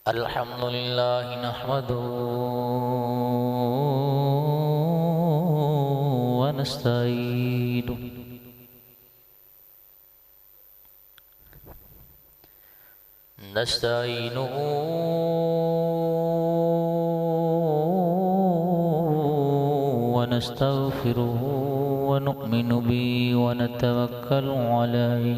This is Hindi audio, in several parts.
अल्हम्दुलिल्लाह नहमदुहु व नस्तईनुहु व नस्तगफिरुहु व नु'मिनु बिही व नतवक्कलु अलैहि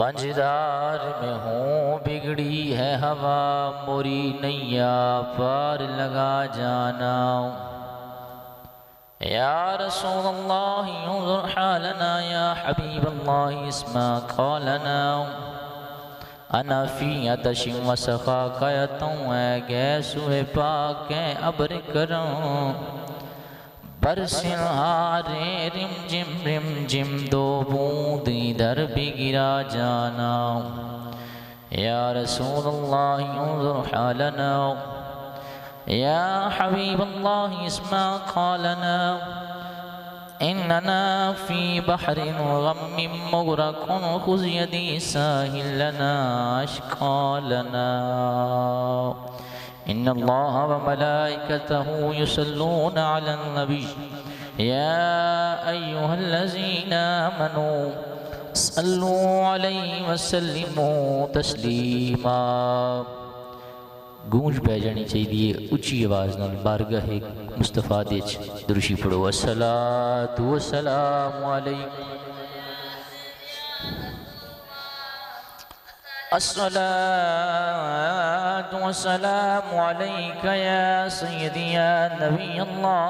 मंझदार में हूँ बिगड़ी है हवा मोरी नैया पार लगा जाना या रसूल अल्लाह उन्ज़ुर हालना या हबीब अल्लाह इस्मा क़ौलना अना फ़ी अतशिन व सख़ाक़यतुं गैसुए पाक अब्र करम बरसिल हारे रिम जिम दो बूंद इधर भी गिरा जाना या रसूल अल्लाह उन्ज़ुर हालना या हबीब अल्लाह इस्मा क़ौलना इन्नना फ़ी बहरिन ग़म्मिन मुग़रक़ुन ख़ुज़ यदी साहिल लना अश्क़ा लना इन्नल्लाह व मलाइकतहु युसल्लून अलन नबी या अय्युहल्लज़ीना आमनू सल्लू अलैहि व सल्लिमू तस्लीमा। गूंज पै जानी चाहिए उच्ची आवाज़ नाल बारगाह मुस्तफ़ा दे दुरूशी पढ़ो अस्सलातु वस्सलामु अलैका अस्सलातु वस्सलामु अलैका या सय्यदी या नबी अल्लाह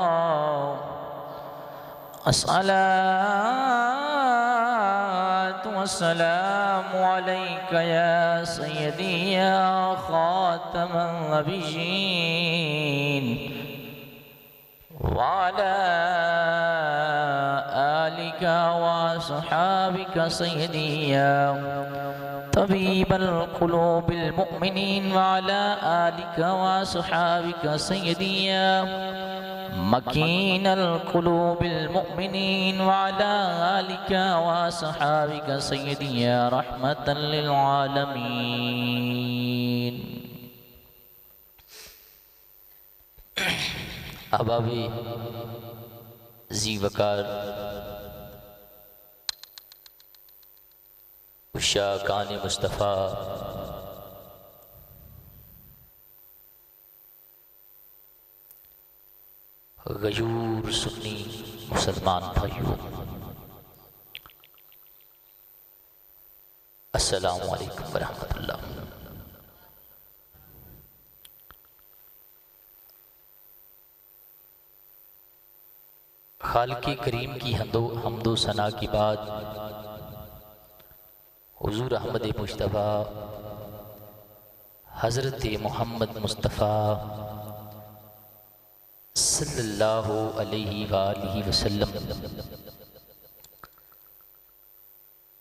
अस्सलातु वस्सलामु अलैका या सय्यदी या ख़ातमन नबिय्यीन व अला आलिका व अस्हाबिका सय्यदी या तबीबल क़ुलूबिल मुअमिनीन व अला आलिका व अस्हाबिका सय्यदी या मकीनल कुलूबिल मुमिनीन व अला आलिका व असहाबिका सय्यदी या रहमतल लिल आलमीन। अहबाबे ज़ी वकार उशाकान मुस्तफ़ा गयूर सुन्नी मुसलमान भाइयों, अस्सलामु अलैकुम वरहमतुल्लाह। खालिक़ करीम की हम्दो सना की बात हुज़ूर अहमद मुश्तफ़ा हज़रत मोहम्मद मुस्तफ़ा सल्लल्लाहु अलैहि वसल्लम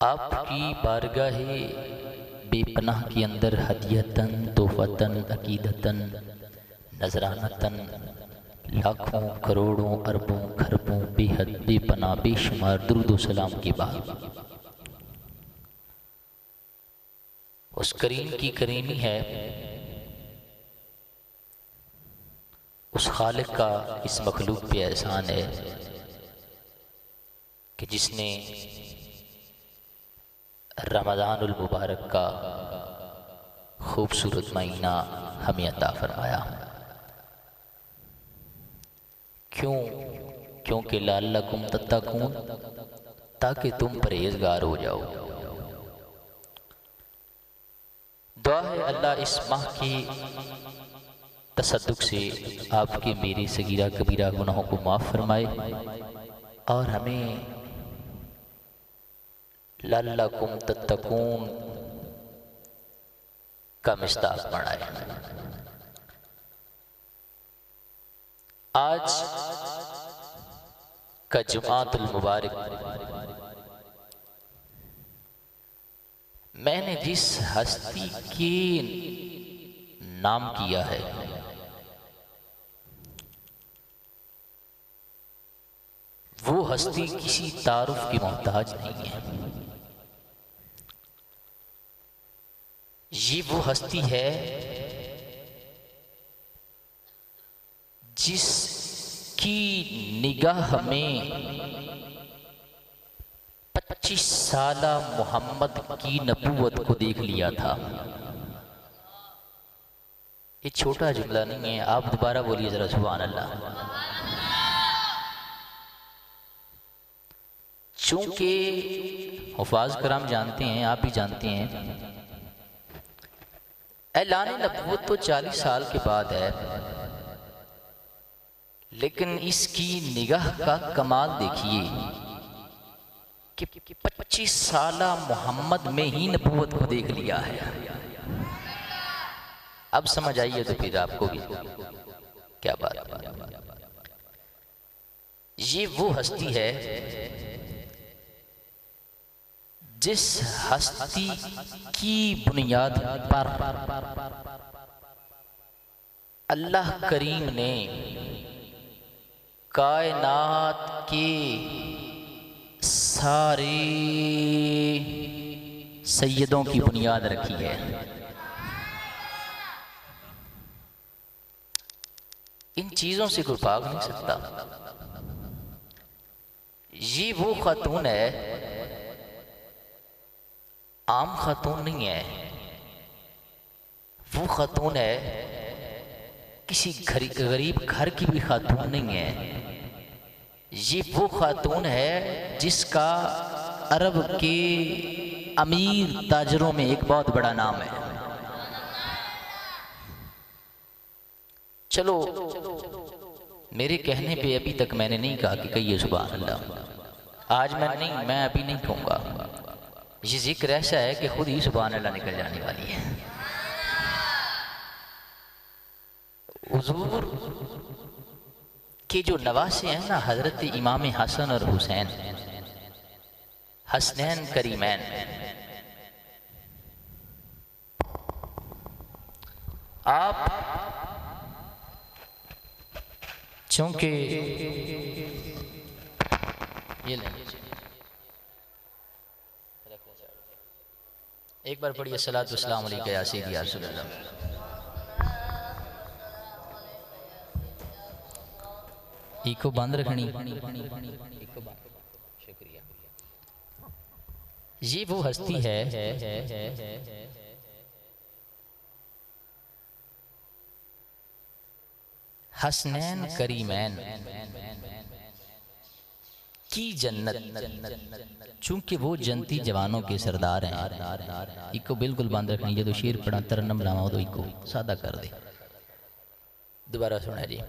आपकी बारगाह बेपनाह के अंदर हदियतन तोहफ़तन अकीदतन नजरानतन लाखों करोड़ों अरबों खरबों बेहद बेपनाह बेशुमार दुरूद व सलाम के बाद उस करीम की करीमी है, उस खालिक का इस मखलूक पे एहसान है कि जिसने रमज़ानुल मुबारक का खूबसूरत महीना हमें अता फरमाया। क्योंकि लअल्लकुम तत्तकून, ताकि तुम परहेजगार हो जाओ। दुआ है अल्लाह इस माह की तसद्दुक से आपके मेरे सगीरा कबीरा गुनाहों को माफ़ फरमाए और हमें लअल्लकुम तत्तकून का मिस्ताक बनाए। आज का जुमातुल मुबारक मैंने जिस हस्ती के नाम किया है वो हस्ती किसी तारुफ की मोहताज नहीं है। ये वो हस्ती है जिसकी निगाह में 25 साला मोहम्मद की नबूवत को देख लिया था। ये छोटा जुमला नहीं है, आप दोबारा बोलिए जरा सुभान अल्लाह। चूंकि हुफ़ाज़ कराम जानते हैं, आप भी जानते हैं, ऐलान नबूवत तो 40 साल के बाद है, लेकिन इसकी निगाह का कमाल देखिए कि 25 साला मोहम्मद में ही नबूवत को देख लिया है। अब समझ आइए तो फिर आपको भी क्या बात है। ये वो हस्ती है जिस हस्ती की बुनियाद पर अल्लाह करीम ने कायनात के सारे सैयदों की बुनियाद रखी है। इन चीज़ों से कोई भाग नहीं सकता। ये वो खातून है, आम खातून नहीं है। वो खातून है किसी गरीब घर की भी खातून नहीं है। ये वो खातून है जिसका अरब के अमीर ताजरों में एक बहुत बड़ा नाम है। चलो मेरे कहने पे अभी तक मैंने नहीं कहा कि कहिए सुभान अल्लाह। आज मैं अभी नहीं कहूँगा। ये जिक्र ऐसा है कि खुद ही सुभान अल्लाह निकल जाने वाली है। हुजूर के जो नवासे हैं ना, हजरत इमाम हसन और हुसैन, हसनैन करीमैन, आप चूंकि ये लें, एक बार पढ़िए सलातु वस्सलाम अलैका या सय्यदी या रसूल अल्लाह। इको बंद रखनी, शुक्रिया। ये वो हस्ती है हसनैन करीमैन की जन्नत, चूंकि वो जनती जवानों के सरदार हैं। इको बिल्कुल बंद रखनी, जो तो शेर पढ़ा तरन्नम लावा तो इको सादा कर दे। दोबारा सुना जी।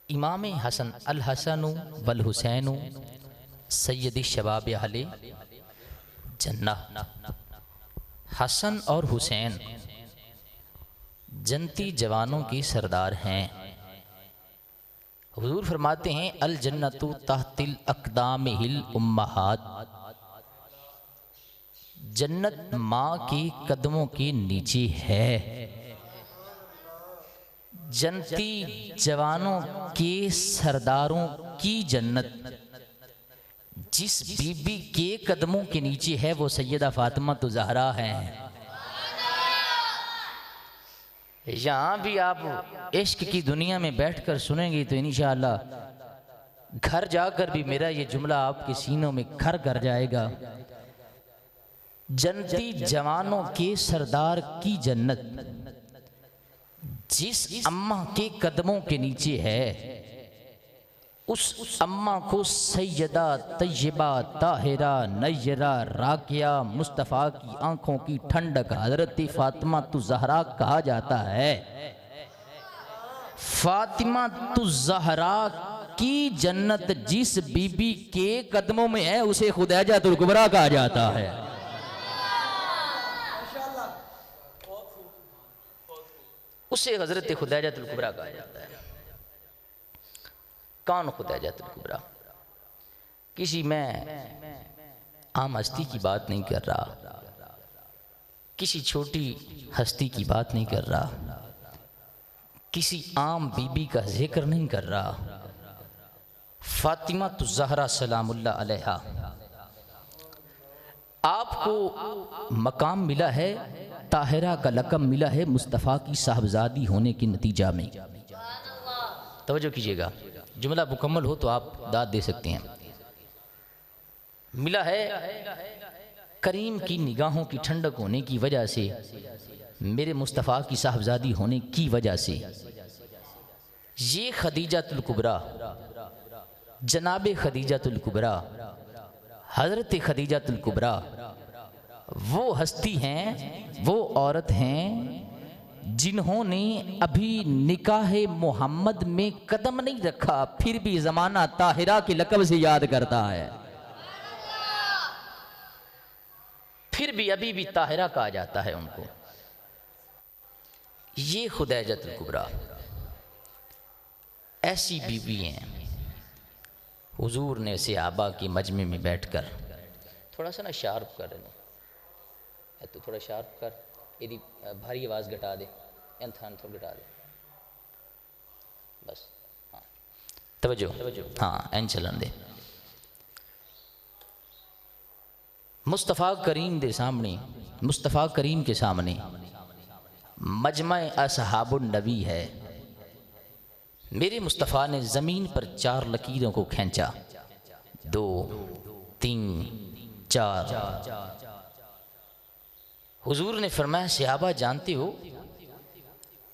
इमाम हसन अल हसनु वल हुसैनु सैयदी शबाब अहले जन्नह। हसन और हुसैन जनती जवानों के सरदार हैं। हुजूर फरमाते हैं अल जन्नतु तहतिल अक़दामिहिल उम्महात, जन्नत माँ के कदमों के नीचे है। जनती जवानों के सरदारों की जन्नत जिस बीबी के कदमों के नीचे है वो सैयदा फातिमा तो ज़हरा हैं। यहाँ भी आप इश्क की दुनिया में बैठकर सुनेंगे तो इंशाअल्लाह घर जाकर भी मेरा ये जुमला आपके सीनों में घर कर जाएगा। जनती जवानों के सरदार की जन्नत जिस अम्मा के कदमों के नीचे है, उस अम्मा को सैयदा तैयबा ताहिरा नय्यरा राकिया मुस्तफ़ा की आंखों की ठंडक हज़रत फातिमा तु ज़हरा कहा जाता है। फातिमा तु ज़हरा की जन्नत जिस बीबी के कदमों में है उसे खुदैजातुल कुबरा कहा जाता है। उसे हज़रत खुदैजातुल कुबरा कहा जाता है। कौन खुदैजातुल कुबरा? किसी मैं आम हस्ती की बात नहीं कर रहा, किसी छोटी हस्ती की बात नहीं कर रहा, किसी आम बीबी का जिक्र नहीं कर रहा। फातिमा तु ज़हरा सलामुल्लाह अलैहा, आपको मकाम मिला है, ताहिरा का लक़ब मिला है मुस्तफ़ा की साहबजादी होने के नतीजा में। तवज्जो कीजिएगा, जुमला मुकम्मल हो तो आप दाद दे सकते हैं। मिला है करीम की निगाहों की ठंडक होने की वजह से, मेरे मुस्तफ़ा की साहबजादी होने की वजह से। ये खदीजातुल कुबरा, जनाब खदीजातुल कुबरा, हज़रत खदीजातुल कुबरा वो हस्ती हैं, वो औरत हैं जिन्होंने अभी निकाह मोहम्मद में कदम नहीं रखा, फिर भी ज़माना ताहिरा के लक़ब से याद करता है। फिर भी अभी भी ताहिरा कहा जाता है उनको। ये खुदैजातुल कुबरा ऐसी बीवी हैं। हुजूर ने सहाबा के मजमे में बैठकर, थोड़ा सा ना शार्प कर लेना, तो थोड़ा शार्प कर, यदि भारी आवाज़ घटा दे, थान थोड़ा घटा दे बस। हाँ तवज्जो, हाँ एन चलन दे। मुस्तफ़ा करीम दे सामने, मुस्तफ़ा करीम के सामने मजमा असहाबुन नबी है। मेरे मुस्तफ़ा ने ज़मीन पर 4 लकीरों को खींचा, 2 3 4। हुजूर ने फरमाया सहाबा जानते हो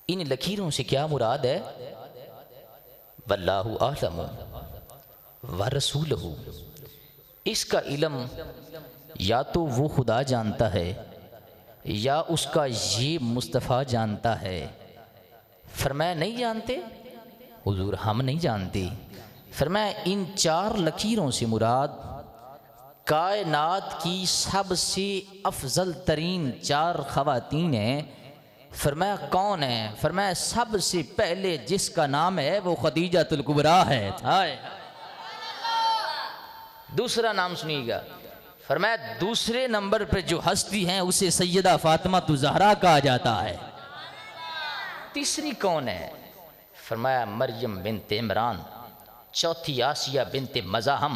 इन लकीरों से क्या मुराद है? वल्लाहु आलमु व रसूलहु, इसका इल्म या तो वो खुदा जानता है या उसका ये मुस्तफ़ा जानता है। फरमाया नहीं जानते? हुजूर हम नहीं जानते। फरमाया इन 4 लकीरों से मुराद कायनात की सबसे अफजल तरीन 4 ख़वातीन हैं। फरमाया कौन है? फरमाया सबसे पहले जिसका नाम है वो खदीजातुल कुबरा है। दूसरा नाम सुनिएगा, फरमाया दूसरे नंबर पर जो हस्ती हैं उसे सैयदा फातिमा तु ज़हरा कहा जाता है। तीसरी कौन है? फरमाया मरियम बिनते इमरान, चौथी आसिया बिनते मज़ाहम,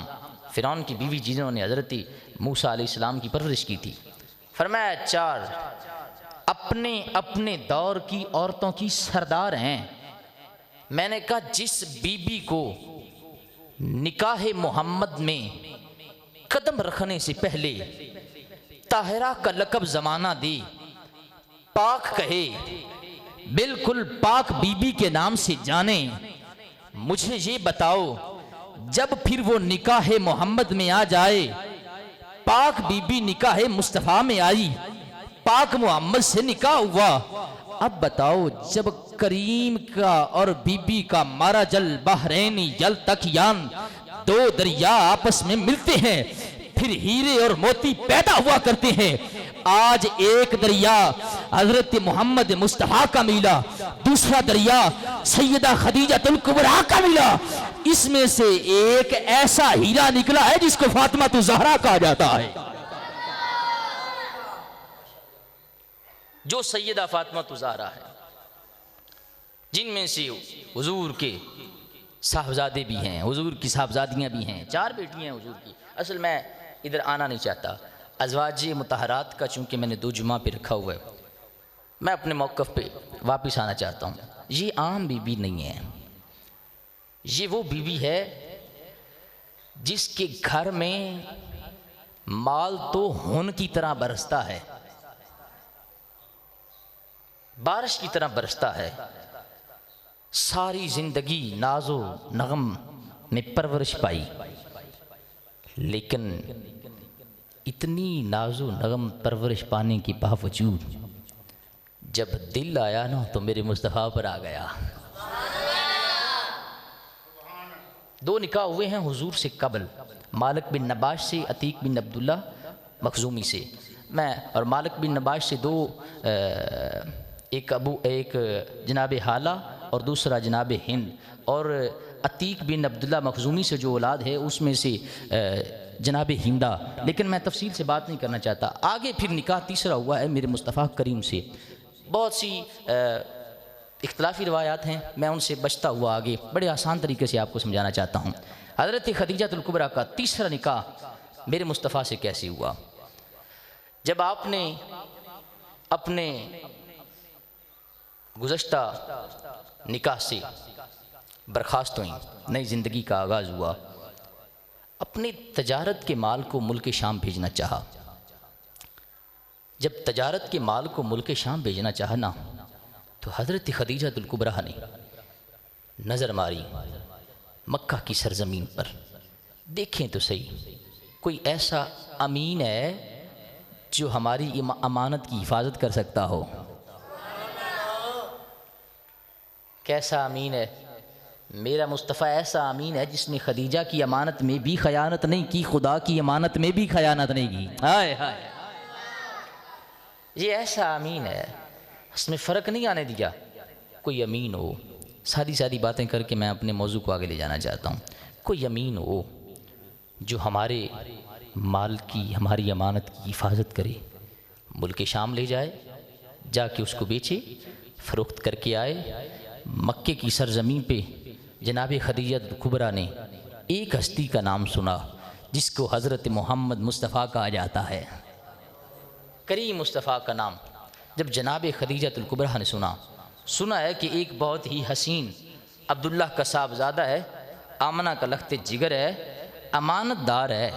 फ़िरौन की बीवी जिन्होंने हज़रत मूसा अलैहिस्सलाम की परवरिश की थी। फरमाया 4 अपने अपने दौर की औरतों की सरदार हैं। मैंने कहा जिस बीबी को निकाह मोहम्मद में कदम रखने से पहले ताहिरा का लक़ब ज़माना दे, पाक कहे, बिल्कुल पाक बीबी के नाम से जाने, मुझे ये बताओ जब फिर वो निकाह मोहम्मद में आ जाए, पाक बीबी निकाह मुस्तफ़ा में आई, पाक मोहम्मद से निकाह हुआ, अब बताओ जब करीम का और बीबी का मारा जल बहरैनी जल तक यान, 2 दरिया आपस में मिलते हैं, फिर हीरे और मोती पैदा हुआ करते हैं। आज एक दरिया हजरत मोहम्मद मुस्तफ़ा का मिला, दूसरा दरिया सैयदा खदीजतुल कुबरा का मिला। इसमें से एक ऐसा हीरा निकला है जिसको फातिमा तो ज़हरा कहा जाता है, जो सैयदा फातिमा तो ज़हरा है, जिनमें से हुजूर के साहबजादे भी हैं, हुजूर की साहबजादियाँ भी हैं, 4 बेटियाँ हैं हुजूर की। असल मैं इधर आना नहीं चाहता, अज़वाज मुतहरात का चूँकि मैंने 2 जुमा पे रखा हुआ है, मैं अपने मौक़िफ़ पे वापस आना चाहता हूँ। ये आम बीबी नहीं है, ये वो बीबी है जिसके घर में माल तो होन की तरह बरसता है, बारिश की तरह बरसता है। सारी ज़िंदगी नाजो नगम में परवरिश पाई, लेकिन इतनी नाजो नगम परवरिश पाने के बावजूद जब दिल आया ना तो मेरे मुस्तफ़ा पर आ गया। 2 निकाह हुए हैं हुजूर से कबल, मालिक बिन नबाश से, अतीक बिन अब्दुल्ला मखजूमी से। मैं और मालिक बिन नबाश से 2, एक जनाब हाला और दूसरा जनाब हिंद, और अतीक बिन अब्दुल्ला मखजूमी से जो औलाद है उसमें से जनाब हिंदा। लेकिन मैं तफसील से बात नहीं करना चाहता। आगे फिर निकाह तीसरा हुआ है मेरे मुस्तफ़ा करीम से। बहुत सी इख्तलाफी रवायात हैं, मैं उनसे बचता हुआ आगे बड़े आसान तरीके से आपको समझाना चाहता हूँ। हज़रत खदीजतुल कुबरा का तीसरा निकाह मेरे मुस्तफ़ा से कैसे हुआ? जब आपने अपने गुज़श्ता निकाह से बर्खास्त हुई, नई ज़िंदगी का आगाज़ हुआ, अपनी तजारत के माल को मुल्क शाम भेजना चाहा। जब तजारत के माल को मुल्क शाम भेजना चाहा ना, तो हज़रत खदीजतुल कुबरा ने नज़र मारी मक्का की सरज़मीन पर, देखें तो सही कोई ऐसा अमीन है जो हमारी अमानत की हिफाजत कर सकता हो। कैसा अमीन है? मेरा मुस्तफ़ा ऐसा अमीन है जिसने खदीजा की अमानत में भी खयानत नहीं की, खुदा की अमानत में भी खयानत नहीं की। हाय हाय, ये ऐसा अमीन है, इसमें फ़र्क नहीं आने दिया। कोई अमीन हो, सारी बातें करके मैं अपने मौजू को आगे ले जाना चाहता हूँ। कोई अमीन हो जो हमारे माल की, हमारी अमानत की हिफाजत करे, मुल्क शाम ले जाए, जाके उसको बेचे, फ़रोख्त करके आए। मक्के की सरज़मीन पे जनाब खदीजतुल कुबरा ने एक हस्ती का नाम सुना जिसको हज़रत मोहम्मद मुस्तफ़ा कहा जाता है, करीम मुस्तफ़ा का नाम। जब जनाब खदीजतुल कुबरा ने सुना है कि एक बहुत ही हसीन अब्दुल्ला का साहबज़ादा है, आमना का लख्ते जिगर है, अमानतदार है,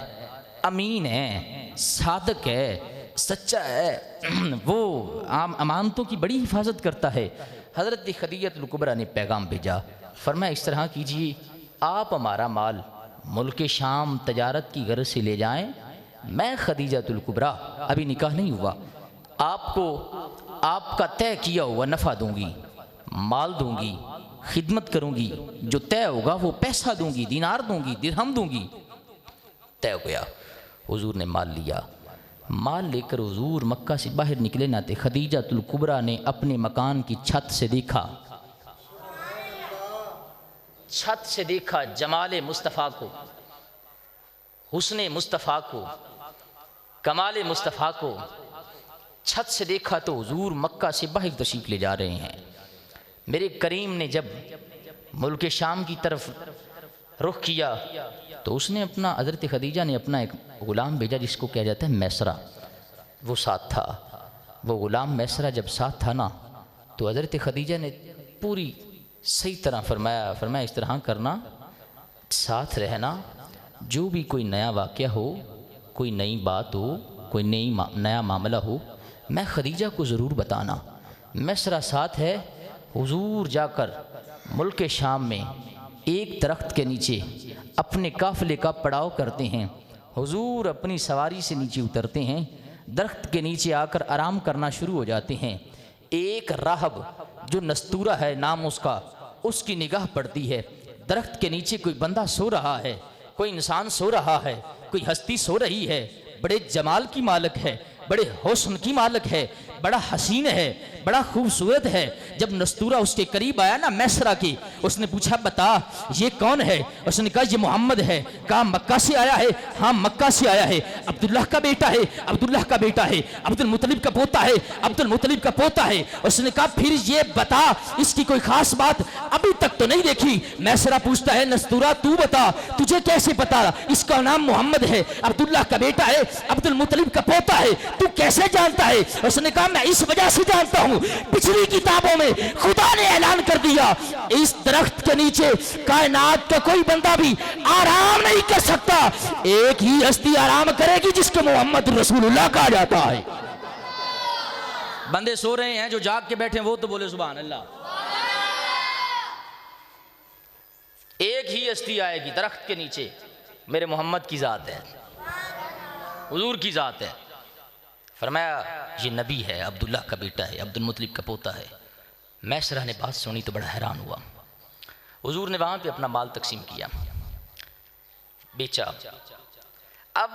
अमीन है, सादक है, सच्चा है, वो अमानतों की बड़ी हिफाजत करता है। हज़रत खदीजतुल कुबरा ने पैगाम भेजा, फरमाया इस तरह कीजिए, आप हमारा माल मुल्क शाम तजारत की गर्ज से ले जाएं, मैं खदीजतुल कुबरा, अभी निकाह नहीं हुआ, आपको आपका तय किया हुआ नफ़ा दूंगी, माल दूंगी, खिदमत करूंगी, जो तय होगा वो पैसा दूंगी, दीनार दूंगी, दिरहम दूंगी। तय हो गया। हुजूर ने माल लिया, माल लेकर हुजूर मक्का से बाहर निकले ना थे। खदीजतुल कुबरा ने अपने मकान की छत से देखा जमाले मुस्तफ़ा को, हुस्ने मुस्तफ़ा को, कमाले मुस्तफ़ा को। छत से देखा तो हुजूर मक्का से बाहर तशरीफ़ ले जा रहे हैं। मेरे करीम ने जब मुल्क शाम की तरफ रुख किया तो उसने अपना, हज़रत खदीजा ने अपना एक ग़ुलाम भेजा जिसको कहा जाता है मैसरा, वो साथ था। वो ग़ुलाम मैसरा जब साथ था ना तो हज़रत खदीजा ने पूरी सही तरह फरमाया इस तरह करना, साथ रहना, जो भी कोई नया वाक़या हो, कोई नई बात हो, कोई नया मामला हो, मैं खदीजा को ज़रूर बताना। मैसरा साथ है। हुजूर जाकर मुल्क शाम में एक दरख्त के नीचे अपने काफ़िले का पड़ाव करते हैं। हुजूर अपनी सवारी से नीचे उतरते हैं, दरख्त के नीचे आकर आराम करना शुरू हो जाते हैं। एक राहब जो नस्तूरा है नाम उसका, उसकी निगाह पड़ती है, दरख्त के नीचे कोई बंदा सो रहा है, कोई इंसान सो रहा है, कोई हस्ती सो रही है, बड़े जमाल की मालिक है, बड़े हुस्न की मालिक है, बड़ा हसीन है, बड़ा खूबसूरत है। जब नस्तूरा उसके करीब आया ना मैसरा की, उसने पूछा बता ये कौन है? उसने कहा ये मोहम्मद है। कहा मक्का से आया है? हाँ मक्का से आया है। अब्दुल्लाह का बेटा है? अब्दुल्लाह का बेटा है। अब्दुल मुत्तलिब का पोता है? अब्दुल मुत्तलिब का पोता है। उसने कहा फिर ये बता इसकी कोई खास बात अभी तक तो नहीं देखी। मैसरा पूछता है नस्तूरा तू बता, तुझे कैसे पता इसका नाम मोहम्मद है, अब्दुल्लाह का बेटा है, अब्दुल मुत्तलिब का पोता है, तू कैसे जानता है? उसने कहा मैं इस वजह से जानता हूं, पिछली किताबों में खुदा ने ऐलान कर दिया इस दरख्त के नीचे कायनात का कोई बंदा भी आराम नहीं कर सकता, एक ही हस्ती आराम करेगी जिसको मोहम्मद रसूलुल्लाह कहा जाता है। बंदे सो रहे हैं, जो जाग के बैठे हैं वो तो बोले सुभान अल्लाह। एक ही हस्ती आएगी दरख्त के नीचे, मेरे मोहम्मद की जात है, हुजूर की जात है। फरमाया ये नबी है, अब्दुल्लाह का बेटा है, अब्दुल मुत्तलिब का पोता है। मैसरा ने बात सुनी तो बड़ा हैरान हुआ। हुजूर ने वहाँ पे अपना माल तकसीम किया, बेचा। अब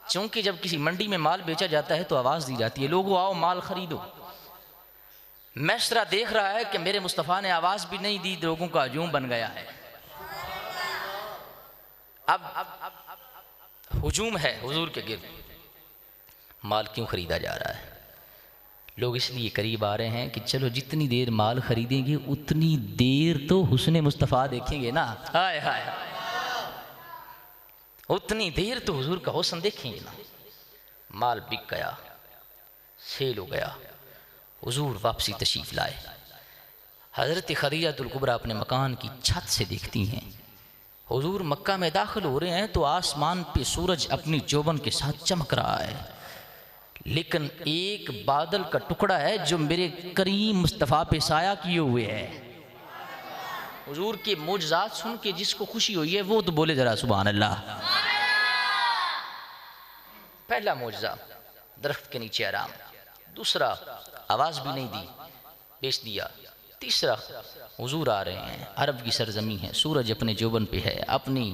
चूंकि जब किसी मंडी में माल बेचा जाता है तो आवाज़ दी जाती है लोगों आओ माल खरीदो। मैसरा देख रहा है कि मेरे मुस्तफ़ा ने आवाज़ भी नहीं दी, लोगों का हजूम बन गया है। अब हुजूम है हुजूर के गिर्द, माल क्यों ख़रीदा जा रहा है? लोग इसलिए करीब आ रहे हैं कि चलो जितनी देर माल ख़रीदेंगे उतनी देर तो हुस्ने मुस्तफ़ा देखेंगे ना, हाय हाय, उतनी देर तो हुजूर का हुस्न देखेंगे ना। माल बिक गया, सेल हो गया, हुजूर वापसी तशरीफ़ लाए। हज़रत खदीजतुल कुबरा अपने मकान की छत से देखती हैं, हुजूर मक्का में दाखिल हो रहे हैं तो आसमान पे सूरज अपनी जोबन के साथ चमक रहा है, लेकिन एक बादल का टुकड़ा है जो मेरे करीम मुस्तफ़ा पे साया किए हुए है। हुजूर के मोजज़ात सुन के जिसको खुशी हुई है वो तो बोले जरा सुभान अल्लाह। पहला मोजज़ा दरख्त के नीचे आराम, दूसरा आवाज़ भी नहीं दी, बेच दिया, तीसरा हुजूर आ रहे हैं, अरब की सरजमी है, सूरज अपने जोबन पे है, अपनी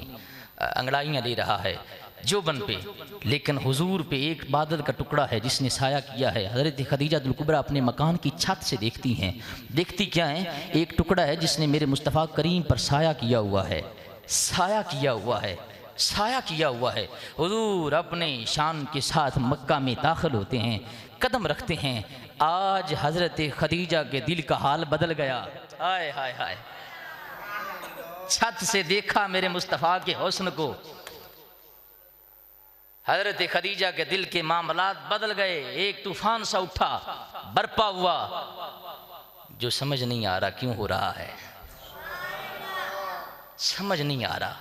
अंगड़ाइयाँ ले रहा है जोबन पे, लेकिन हुजूर पे एक बादल का टुकड़ा है जिसने साया किया है। हज़रत खदीजतुल कुबरा अपने मकान की छत से देखती हैं, देखती क्या है? एक टुकड़ा है जिसने मेरे मुस्तफ़ा करीम पर साया किया हुआ है, साया किया हुआ है, साया किया हुआ है। हुजूर अपने शान के साथ मक्का में दाखिल होते हैं, कदम रखते हैं। आज हज़रत खदीजा के दिल का हाल बदल गया, हाय हाय हाय। छत से देखा मेरे मुस्तफ़ा के हुस्न को, हज़रत खदीजा के दिल के मामलात बदल गए, एक तूफान सा उठा, बरपा हुआ, जो समझ नहीं आ रहा क्यों हो रहा है, समझ नहीं आ रहा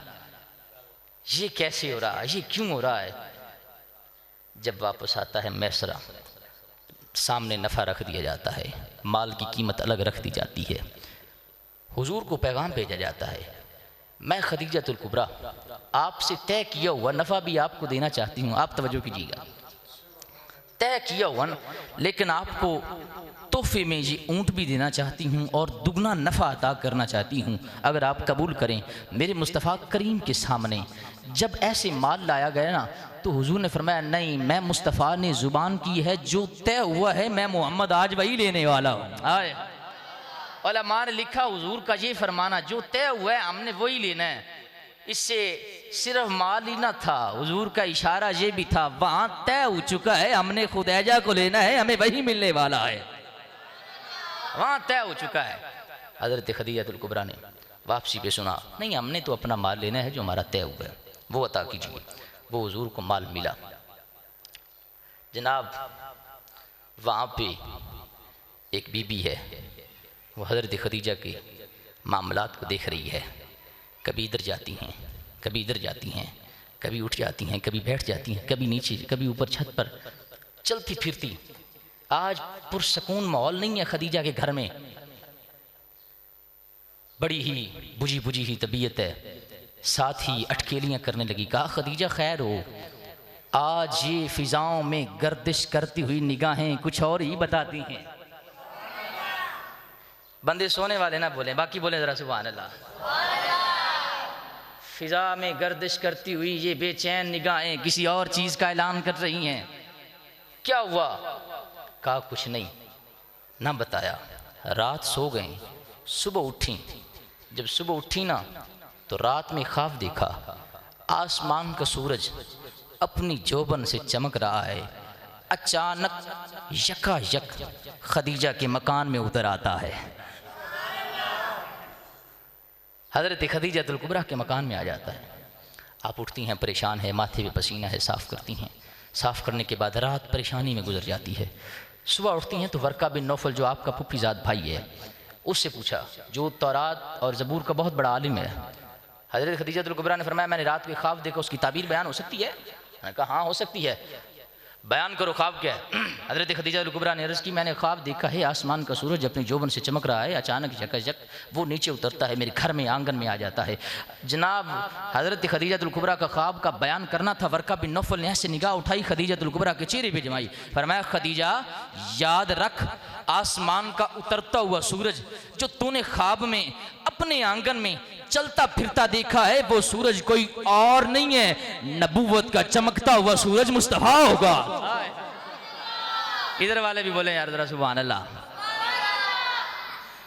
ये कैसे हो रहा है, ये क्यों हो रहा है। जब वापस आता है मैसरा, सामने नफ़ा रख दिया जाता है, माल की कीमत अलग रख दी जाती है, हुजूर को पैगाम भेजा जाता है, मैं खदीजतुल कुबरा आपसे तय किया हुआ नफ़ा भी आपको देना चाहती हूँ, आप तवज्जो कीजिएगा, तय किया हुआ लेकिन आपको तोहफे में ये ऊँट भी देना चाहती हूँ और दुगना नफ़ा अता करना चाहती हूँ, अगर आप कबूल करें। मेरे मुस्तफ़ा करीम के सामने जब ऐसे माल लाया गया ना तो हुजूर ने फरमाया नहीं, मैं मुस्तफ़ा ने ज़ुबान की है, जो तय हुआ है मैं मोहम्मद आज वही लेने वाला हूँ। आए उलमा ने लिखा हुजूर का ये फरमाना जो तय हुआ है हमने वही लेना है, इससे सिर्फ माल ही ना था, हुजूर का इशारा ये भी था वहाँ तय हो चुका है, हमने खुदैजा को लेना है, हमें वही मिलने वाला है, वहाँ तय हो चुका है। हज़रत खदीजतुल कुबरा ने वापसी पे सुना, नहीं हमने तो अपना माल लेना है जो हमारा तय हुआ है, वो अता कीजिए। वो हुजूर को माल मिला। जनाब वहाँ पे एक बीबी है, वो हज़रत खदीजा के मामलात को देख रही है। कभी इधर जाती हैं, कभी इधर जाती हैं, कभी उठ जाती हैं, कभी बैठ जाती हैं, कभी नीचे, कभी ऊपर छत पर चलती फिरती। आज पुरसकून माहौल नहीं है खदीजा के घर में, बड़ी ही बुझी बुझी ही तबीयत है, साथ ही अटकेलियाँ करने लगी। कहा खदीजा खैर हो, आज ये फिजाओं में गर्दिश करती हुई निगाहें कुछ और ही बताती हैं। बंदे सोने वाले ना बोले, बाकी बोले जरा सुभान अल्लाह। फिजा में गर्दिश करती हुई ये बेचैन निगाहें किसी और चीज का ऐलान कर रही हैं। क्या हुआ? कहा कुछ नहीं, ना बताया। रात सो गई, सुबह उठी। जब सुबह उठी ना तो रात में ख्वाब देखा, आसमान का सूरज अपनी जोबन से चमक रहा है। अचानक यकायक खदीजा के मकान में उतर आता है। हज़रत खदीजतुल कुबरा के मकान में आ जाता है। आप उठती हैं, परेशान है, माथे पे पसीना है, साफ़ करती हैं। साफ़ करने के बाद रात परेशानी में गुजर जाती है। सुबह उठती हैं तो वर्का बिन नौफल जो आपका पुप्पीज़ाद भाई है, उससे पूछा, जो तौरात और ज़बूर का बहुत बड़ा आलिम है। हज़रत खदीजतुल कुबरा ने फरमाया मैंने रात को ख्वाब देखा, उसकी ताबीर बयान हो सकती है? मैंने कहा हाँ हो सकती है, बयान करो ख्वाब क्या है। हज़रत खदीजतुल कुबरा ने अर्ज़ की मैंने ख्वाब देखा है आसमान का सूरज अपनी जोबन से चमक रहा है, अचानक यकयक वो नीचे उतरता है, मेरे घर में आंगन में आ जाता है। जनाब हज़रत खदीजतुल कुबरा का ख्वाब का बयान करना था। वर्का बिन नौफल ने ऐसे निगाह उठाई, खदीजतुल कुबरा के चेहरे पे जमाई, फरमाया खदीजा याद रख, आसमान का उतरता हुआ सूरज जो तूने ख्वाब में अपने आंगन में चलता फिरता देखा है, वो सूरज कोई और नहीं है, नबूवत का चमकता हुआ सूरज मुस्तफा होगा। इधर वाले भी बोले यार जरा सुभान अल्लाह,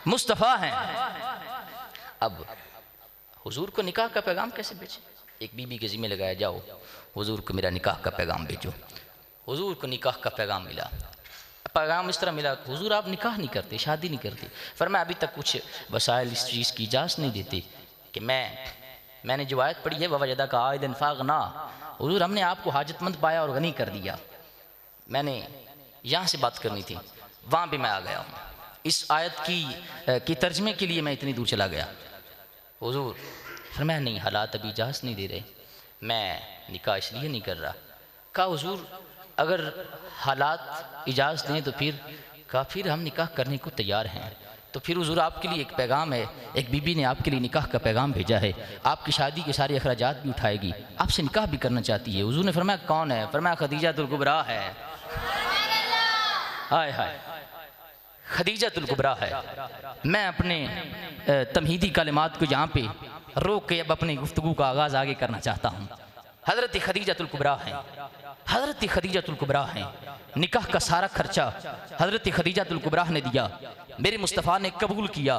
मुस्तफा हैं। अब हुजूर को निकाह का पैगाम कैसे भेजे? एक बीबी के जिम्मे लगाया, जाओ हुजूर को मेरा निकाह का पैगाम भेजो। हुजूर को निकाह का पैगाम मिला। पैगाम इस तरह मिला, हुजूर आप निकाह नहीं करते, शादी नहीं करते। फरमाया अभी तक कुछ वसाइल इस चीज़ की इजाज़त नहीं देते कि मैंने जो आयत पढ़ी है ववजदा का आयदन फागना, हुजूर हमने आपको हाजतमंद पाया और गनी कर दिया। मैंने यहाँ से बात करनी थी, वहाँ भी मैं आ गया हूँ। इस आयत की तर्जमे के लिए मैं इतनी दूर चला गया। हुजूर फरमाया नहीं, हालात अभी इजाज़त नहीं दे रहे, मैं निकाह इसलिए नहीं कर रहा। कहा हुजूर अगर हालात इजाज़त दें तो फिर हम निकाह करने को तैयार हैं। तो फिर हुजूर आपके लिए एक पैगाम है, एक बीबी ने आपके लिए निकाह का पैगाम भेजा है, आपकी शादी के सारे अखराजात भी उठाएगी, आपसे निकाह भी करना चाहती है। हुजूर ने फरमाया कौन है? फरमाया खदीजतुल कुबरा है। हाय हाय, खदीजतुल कुबरा है। मैं अपने तमहीदी कलिमात को यहाँ पे रोक के अब अपनी गुफ्तगू का आगाज़ आगे करना चाहता हूँ। हज़रत खदीजतुल कुबरा हैं, हज़रत खदीजतुल कुबरा हैं। निकाह का सारा खर्चा हज़रत खदीजतुल कुबरा ने दिया, मेरे मुस्तफ़ा ने कबूल किया।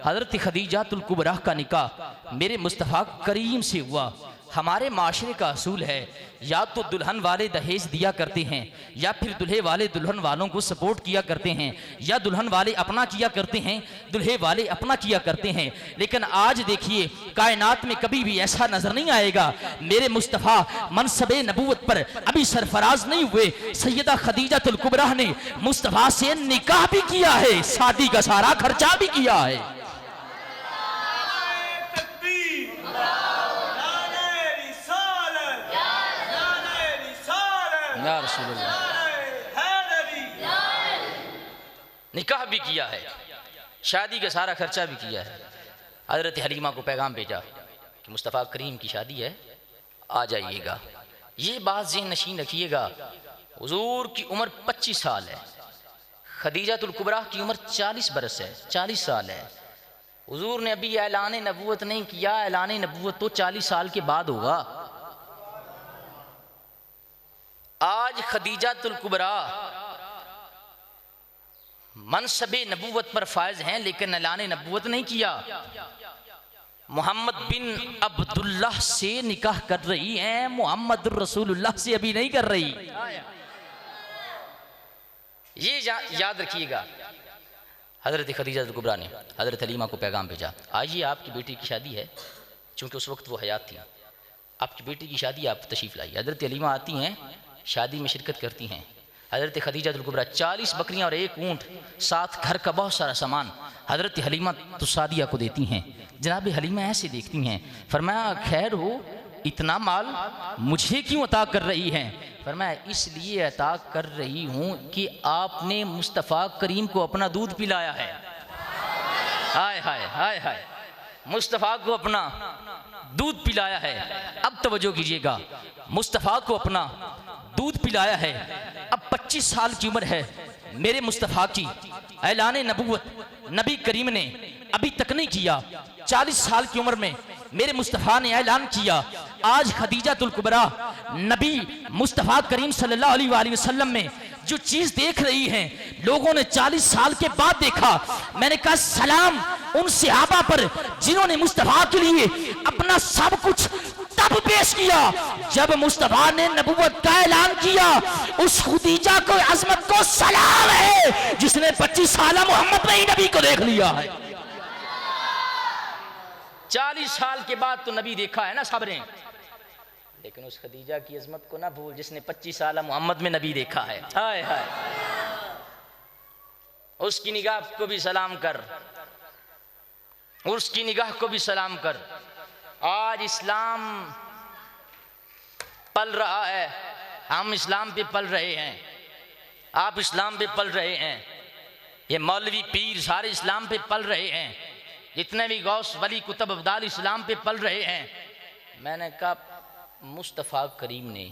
हज़रत खदीजतुल कुबरा का निकाह मेरे मुस्तफ़ा करीम से हुआ। हमारे माशरे का असूल है, या तो दुल्हन वाले दहेज दिया करते हैं, या फिर दुल्हे वाले दुल्हन वालों को सपोर्ट किया करते हैं, या दुल्हन वाले अपना किया करते हैं, दुल्हे वाले अपना किया करते हैं। लेकिन आज देखिए कायनात में कभी भी ऐसा नजर नहीं आएगा। मेरे मुस्तफ़ा मनसबे नबूवत पर अभी सरफराज नहीं हुए, सैयदा खदीजतुल कुबरा ने मुस्तफ़ा से निकाह भी किया है, शादी का सारा खर्चा भी किया है। निकाह भी किया है, शादी का सारा खर्चा भी किया है। हज़रत हलीमा को पैगाम भेजा कि मुस्तफ़ा करीम की शादी है, आ जाइएगा। ये बात ज़हन नशीन रखिएगा, हुजूर की उम्र 25 साल है, खदीजतुल कुबरा की उम्र 40 बरस है, 40 साल है। हुजूर ने अभी ऐलान नबूवत नहीं किया, ऐलान नबूवत तो 40 साल के बाद होगा। आज खदीजतुल कुबरा मनसबे नबूवत पर फायज हैं, लेकिन ऐलान नबूवत नहीं किया। मोहम्मद बिन अब्दुल्लाह से निकाह कर रही हैं, मोहम्मद रसूलुल्लाह से अभी नहीं कर रही। ये याद रखिएगा। हज़रत खदीजा कुबरा ने हज़रत हलीमा को पैगाम भेजा, आइए आपकी बेटी की शादी है, चूँकि उस वक्त वो हयात थी, आपकी बेटी की शादी आप तशरीफ़ लाइए। हज़रत हलीमा आती हैं, शादी में शिरकत करती हैं। हज़रत खदीजा कुबरा 40 बकरियाँ और 1 ऊँट, साथ घर का बहुत सारा सामान हज़रत हलीमा तो सादिया को देती हैं। जनाब हलीमा ऐसे देखती हैं, फरमाया खैर हो, इतना माल मुझे क्यों अता कर रही हैं? फरमाया इसलिए अता कर रही हूँ कि आपने मुस्तफ़ा करीम को अपना दूध पिलाया है। हाय हाय हाय हाय, मुस्तफ़ा को अपना दूध पिलाया है। अब तवज्जो कीजिएगा, मुस्तफ़ा को अपना दूध पिलाया है। अब 25 साल की उम्र है मेरे मुस्तफ़ा की, ऐलान नबूवत नबी करीम ने अभी तक नहीं किया। 40 साल की उम्र में मेरे मुस्तफ़ा ने ऐलान किया। आज खदीजातुल कुबरा नबी मुस्तफ़ा करीम सल्लल्लाहु अलैहि वसल्लम में जो चीज़ देख रही हैं, लोगों ने 40 साल के बाद देखा। मैंने कहा सलाम उन सहाबा पर जिन्होंने मुस्तफ़ा के लिए अपना सब कुछ तब पेश किया जब मुस्तफ़ा ने नबूवत का ऐलान किया। उस खदीजा को अजमत को सलाम है जिसने 25 साल मोहम्मद में ही नबी को देख लिया है। 40 साल के बाद तो नबी देखा है ना सब ने, लेकिन उस खदीजा की अजमत को ना भूल जिसने 25 साल मोहम्मद में नबी देखा है। हाय हाय, उसकी निगाह को भी सलाम कर, उसकी निगाह को भी सलाम कर। आज इस्लाम पल रहा है, हम इस्लाम पे पल रहे हैं, आप इस्लाम पे पल रहे हैं, ये मौलवी पीर सारे इस्लाम पे पल रहे हैं, जितने भी गौस वली कुतुब अब्दाल इस्लाम पे पल रहे हैं। मैंने कहा मुस्तफ़ा करीम ने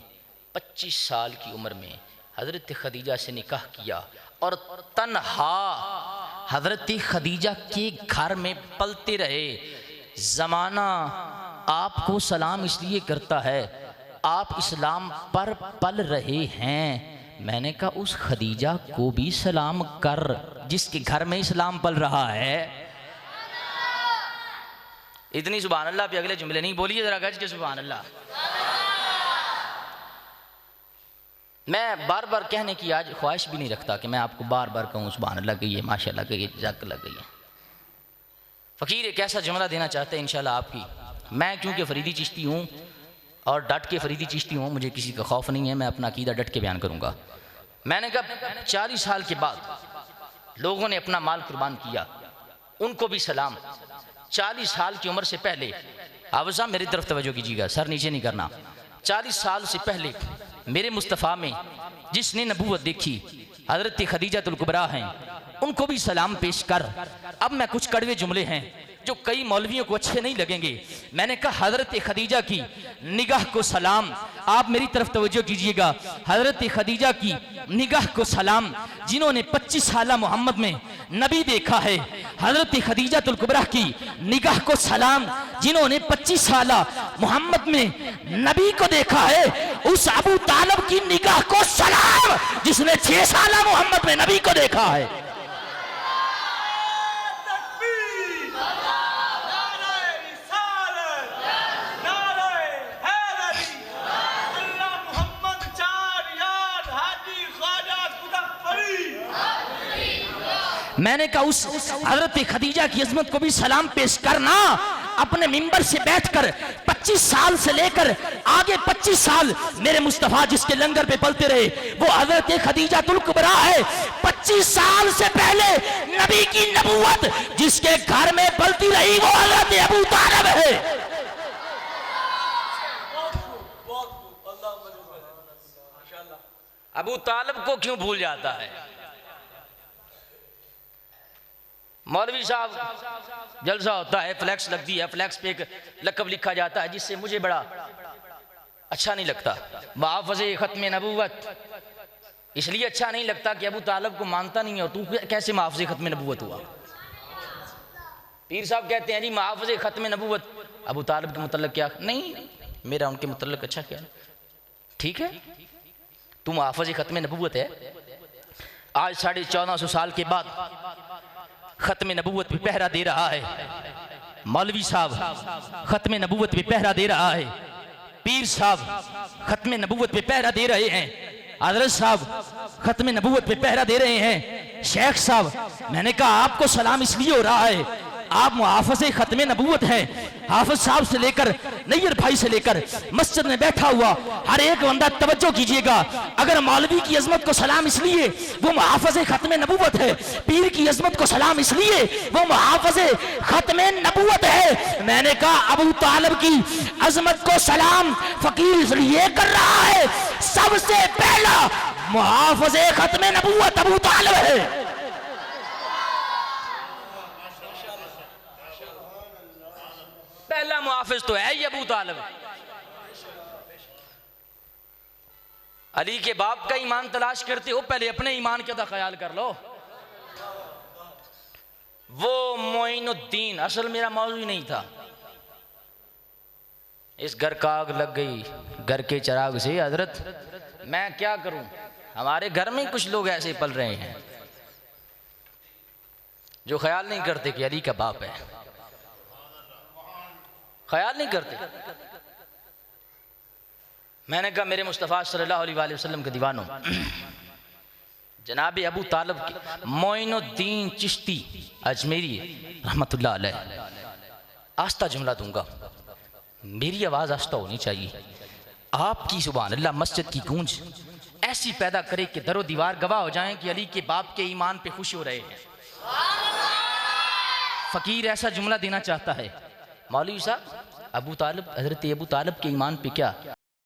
25 साल की उम्र में हज़रत खदीजा से निकाह किया और तन्हा हज़रत खदीजा के घर में पलते रहे। ज़माना आपको सलाम इसलिए करता है, आप इस्लाम पर पल रहे हैं। मैंने कहा उस खदीजा को भी सलाम कर जिसके घर में इस्लाम पल रहा है। इतनी सुभान अल्लाह पे अगले जुमले नहीं बोलिए जरा गज के सुभान अल्लाह। मैं बार बार कहने की आज ख्वाहिश भी नहीं रखता कि मैं आपको बार बार कहूँ सुभान अल्लाह कहिए, माशाअल्लाह कहिए, जज़ाकल्लाह कहिए। फ़कीर एक ऐसा जुमला देना चाहते हैं इंशाल्लाह आपकी। मैं क्योंकि फरीदी चिश्ती हूँ और डट के फरीदी चिश्ती हूँ, मुझे किसी का खौफ नहीं है, मैं अपना अकीदा डट के बयान करूँगा। मैंने कहा 40 साल के बाद लोगों ने अपना माल कुर्बान किया, उनको भी सलाम। 40 साल की उम्र से पहले, आप साहब मेरी तरफ तवज्जो कीजिएगा, सर नीचे नहीं करना। 40 साल से पहले मेरे मुस्तफ़ा में जिसने नबूवत देखी हज़रत खदीजातुल कुबरा हैं, उनको भी सलाम पेश कर। अब मैं कुछ कड़वे जुमले हैं जो कई मौलवियों को अच्छे नहीं लगेंगे। मैंने कहा हज़रत खदीजा की निगाह को सलाम, आप मेरी तरफ तवज्जो कीजिएगा। हज़रत खदीजा की निगाह को सलाम जिन्होंने 25 साल मोहम्मद में नबी देखा है। हज़रत खदीजातुल कुबरा की निगाह को सलाम जिन्होंने 25 साल मोहम्मद में नबी को देखा है। उस अबू तालिब की निगाह को सलाम जिसने 6 साल मोहम्मद में नबी को देखा है। मैंने कहा उस हज़रत खदीजा की अज़मत को भी सलाम पेश करना। अपने मिंबर से बैठकर 25 साल से लेकर आगे 25 साल मेरे मुस्तफ़ा जिसके लंगर पे पलते रहे वो हज़रत खदीजातुल कुबरा है। 25 साल से पहले नबी की नबूवत जिसके घर में पलती रही वो हज़रत अबू तालिब है। अबू तालिब को क्यों भूल जाता है? मौलवी साहब जलसा होता है, फ्लैक्स लगती है, फ्लैक्स पे एक लक़ब लिखा जाता है जिससे मुझे बड़ा अच्छा नहीं लगता, मुहाफ़िज़े ख़त्म नबूवत। इसलिए अच्छा नहीं लगता कि अबू तालिब को मानता नहीं है, तू कैसे मुहाफ़िज़े ख़त्म नबूवत हुआ? पीर साहब कहते हैं जी मुहाफ़िज़े ख़त्म नबूवत, अबू तालिब के मुतल्लिक़ क्या नहीं, मेरा उनके मुतल्लिक़ अच्छा क्या, ठीक है तू मुहाफ़िज़े ख़त्म नबूवत है। आज 1450 साल के बाद ख़त्म नबूवत पे पहरा दे रहा है। मौलवी साहब ख़त्म नबूवत पे पहरा दे रहा है। पीर साहब ख़त्म नबूवत पे पहरा दे रहे हैं। हज़रत साहब ख़त्म नबूवत पे पहरा दे रहे हैं। शेख साहब, मैंने कहा आपको सलाम इसलिए हो रहा है, आप मुहाफ़िज़ ख़त्म नबूवत हैं। हाफिज साहब से लेकर नैयर भाई से लेकर मस्जिद में बैठा हुआ हर एक बंदा तवज्जो कीजिएगा। अगर मौलवी की अजमत को सलाम इसलिए वो मुहाफ़िज़ ख़त्म नबूवत है, पीर की अजमत को सलाम इसलिए वो मुहाफ़िज़ ख़त्म नबूवत है। मैंने कहा अबू तालिब की अजमत को सलाम फकीर इसलिए कर रहा है, सबसे पहला मुहाफ़िज़ ख़त्म नबूवत अबू तालिब है। पहला मुहाफिज तो है ही अबू तालिब। अली के बाप का ईमान तलाश करते हो, पहले अपने ईमान का ख्याल कर लो। वो मोइनुद्दीन, असल मेरा मौजू नहीं था, इस घर का आग लग गई घर के चिराग से। हजरत मैं क्या करूं, हमारे घर में कुछ लोग ऐसे पल रहे हैं जो ख्याल नहीं करते कि अली का बाप है, ख्याल नहीं करते। मैंने कहा मेरे मुस्तफ़ा सल्लल्लाहु अलैहि वसल्लम के दीवानों, जनाब अबू तालिब की मोइनुद्दीन चिश्ती अजमेरी रहमतुल्लाह अलैह, आस्ता जुमला दूंगा, मेरी आवाज़ आस्ता होनी चाहिए। आपकी सुभान अल्लाह मस्जिद की गूंज ऐसी पैदा करे कि दरो दीवार गवाह हो जाएं कि अली के बाप के ईमान पे खुश हो रहे हैं। फ़कीर ऐसा जुमला देना चाहता है, मौलवी साहब अबू तालिब, हज़रत अबू तालिब के ईमान पे क्या